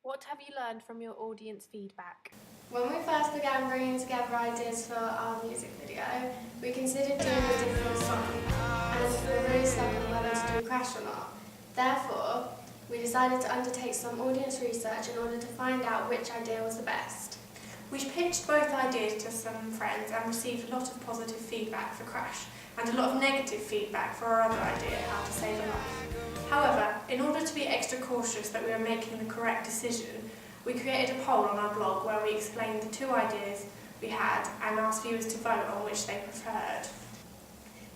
What have you learned from your audience feedback? When we first began bringing together ideas for our music video, we considered doing a different song and we were really stuck on whether to do Crash or not. Therefore, we decided to undertake some audience research in order to find out which idea was the best. We pitched both ideas to some friends and received a lot of positive feedback for Crash and a lot of negative feedback for our other idea, How to Save a Life. However, in order to be extra cautious that we were making the correct decision, we created a poll on our blog where we explained the two ideas we had and asked viewers to vote on which they preferred.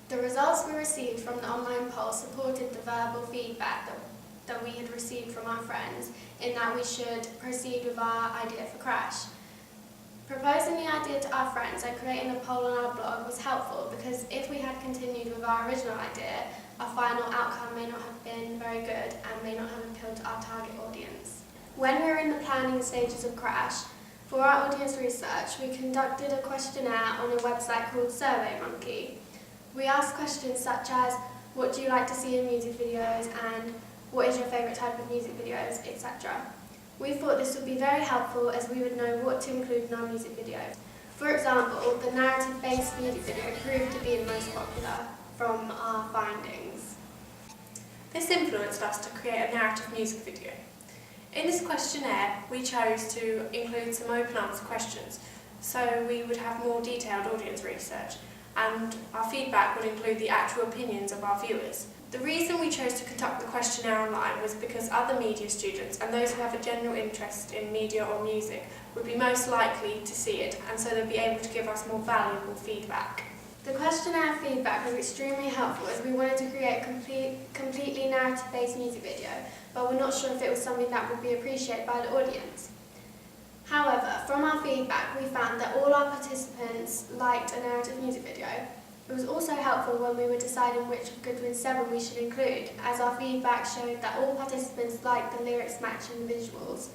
The results we received from the online poll supported the verbal feedback that we had received from our friends in that we should proceed with our idea for Crash. Proposing the idea to our friends and creating a poll on our blog was helpful because if we had continued with our original idea, our final outcome may not have been very good and may not have appealed to our target audience. When we were in the planning stages of Crash, for our audience research, we conducted a questionnaire on a website called SurveyMonkey. We asked questions such as, what do you like to see in music videos, and what is your favourite type of music videos, etc. We thought this would be very helpful as we would know what to include in our music videos. For example, the narrative-based music video proved to be the most popular from our findings. This influenced us to create a narrative music video. In this questionnaire, we chose to include some open answer questions, so we would have more detailed audience research, and our feedback would include the actual opinions of our viewers. The reason we chose to conduct the questionnaire online was because other media students and those who have a general interest in media or music would be most likely to see it, and so they'd be able to give us more valuable feedback. The questionnaire feedback was extremely helpful as we wanted to create a completely narrative-based music video, but we're not sure if it was something that would be appreciated by the audience. However, from our feedback, we found that all our participants liked a narrative music video. It was also helpful when we were deciding which of Goodwin 7 we should include, as our feedback showed that all participants liked the lyrics matching the visuals.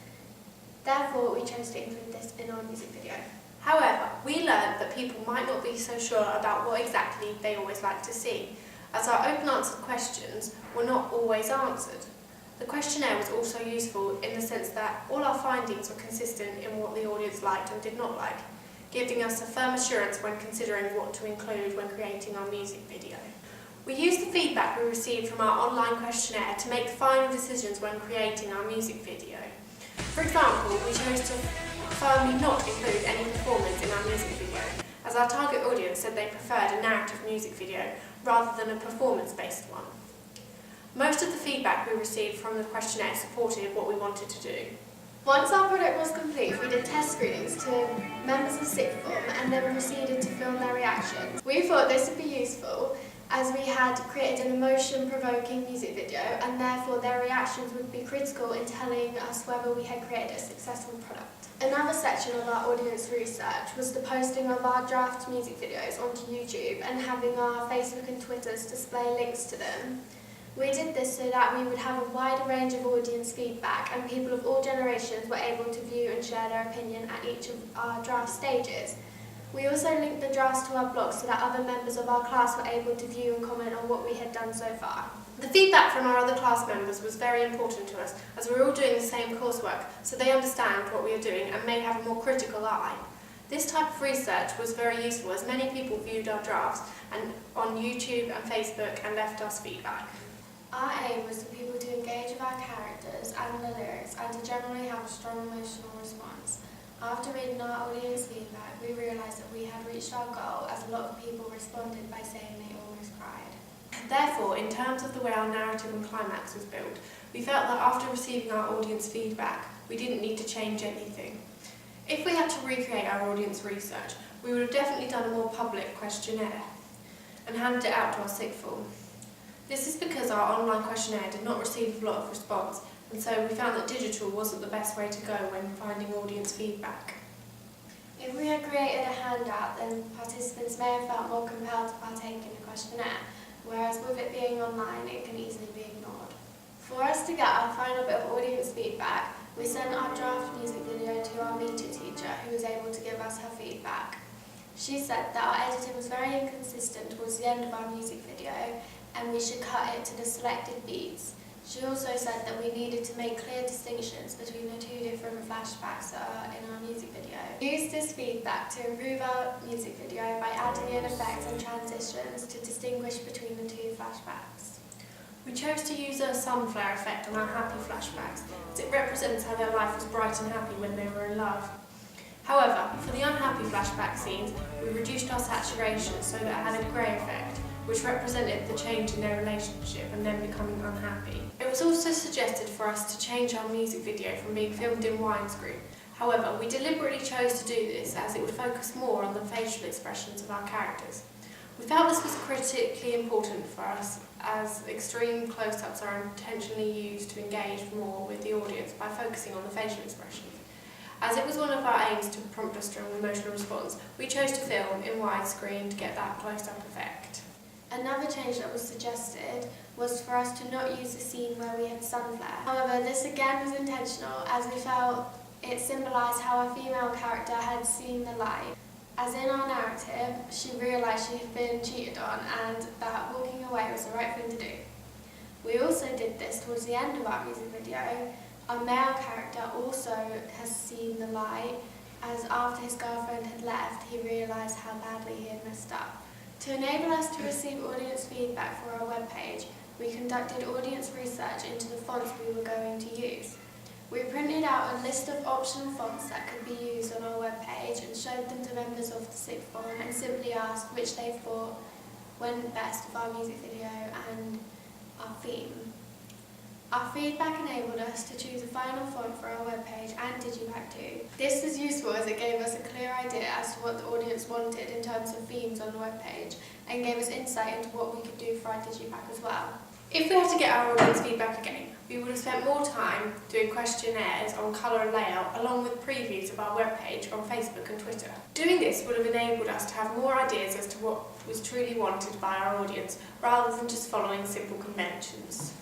Therefore, we chose to include this in our music video. However, we learned that people might not be so sure about what exactly they always like to see, as our open answer questions were not always answered. The questionnaire was also useful in the sense that all our findings were consistent in what the audience liked and did not like, giving us a firm assurance when considering what to include when creating our music video. We used the feedback we received from our online questionnaire to make final decisions when creating our music video. For example, we chose to firmly not include any performance in our music video, as our target audience said they preferred a narrative music video rather than a performance-based one. Most of the feedback we received from the questionnaire supported what we wanted to do. Once our product was complete, we did test screenings to members of sixth form and then proceeded to film their reactions. We thought this would be useful as we had created an emotion-provoking music video and therefore their reactions would be critical in telling us whether we had created a successful product. Another section of our audience research was the posting of our draft music videos onto YouTube and having our Facebook and Twitters display links to them. We did this so that we would have a wider range of audience feedback and people of all generations were able to view and share their opinion at each of our draft stages. We also linked the drafts to our blog so that other members of our class were able to view and comment on what we had done so far. The feedback from our other class members was very important to us, as we're all doing the same coursework, so they understand what we are doing and may have a more critical eye. This type of research was very useful as many people viewed our drafts and on YouTube and Facebook and left us feedback. Our aim was for people to engage with our characters and the lyrics and to generally have a strong emotional response. After reading our audience feedback, we realised that we had reached our goal as a lot of people responded by saying they almost cried. Therefore, in terms of the way our narrative and climax was built, we felt that after receiving our audience feedback, we didn't need to change anything. If we had to recreate our audience research, we would have definitely done a more public questionnaire and handed it out to our sixth form. This is because our online questionnaire did not receive a lot of response, and so we found that digital wasn't the best way to go when finding audience feedback. If we had created a handout, then participants may have felt more compelled to partake in the questionnaire, whereas with it being online, it can easily be ignored. For us to get our final bit of audience feedback, we sent our draft music video to our media teacher, who was able to give us her feedback. She said that our editing was very inconsistent towards the end of our music video, and we should cut it to the selected beats. She also said that we needed to make clear distinctions between the two different flashbacks that are in our music video. We used this feedback to improve our music video by adding in effects and transitions to distinguish between the two flashbacks. We chose to use a sunflower effect on our happy flashbacks, as it represents how their life was bright and happy when they were in love. However, for the unhappy flashback scenes, we reduced our saturation so that it had a grey effect, which represented the change in their relationship and them becoming unhappy. It was also suggested for us to change our music video from being filmed in widescreen. However, we deliberately chose to do this as it would focus more on the facial expressions of our characters. We felt this was critically important for us, as extreme close-ups are intentionally used to engage more with the audience by focusing on the facial expressions. As it was one of our aims to prompt a strong emotional response, we chose to film in widescreen to get that close-up effect. Another change that was suggested was for us to not use the scene where we had sunflare. However, this again was intentional, as we felt it symbolised how our female character had seen the light. As in our narrative, she realised she had been cheated on and that walking away was the right thing to do. We also did this towards the end of our music video. Our male character also has seen the light, as after his girlfriend had left, he realised how badly he had messed up. To enable us to receive audience feedback for our webpage, we conducted audience research into the fonts we were going to use. We printed out a list of optional fonts that could be used on our webpage and showed them to members of the sixth form and simply asked which they thought went best with our music video and our theme. Our feedback enabled us to choose a final font for our webpage and Digipack too. This was useful as it gave us a clear idea as to what the audience wanted in terms of themes on the webpage and gave us insight into what we could do for our Digipack as well. If we had to get our audience feedback again, we would have spent more time doing questionnaires on colour and layout along with previews of our webpage on Facebook and Twitter. Doing this would have enabled us to have more ideas as to what was truly wanted by our audience rather than just following simple conventions.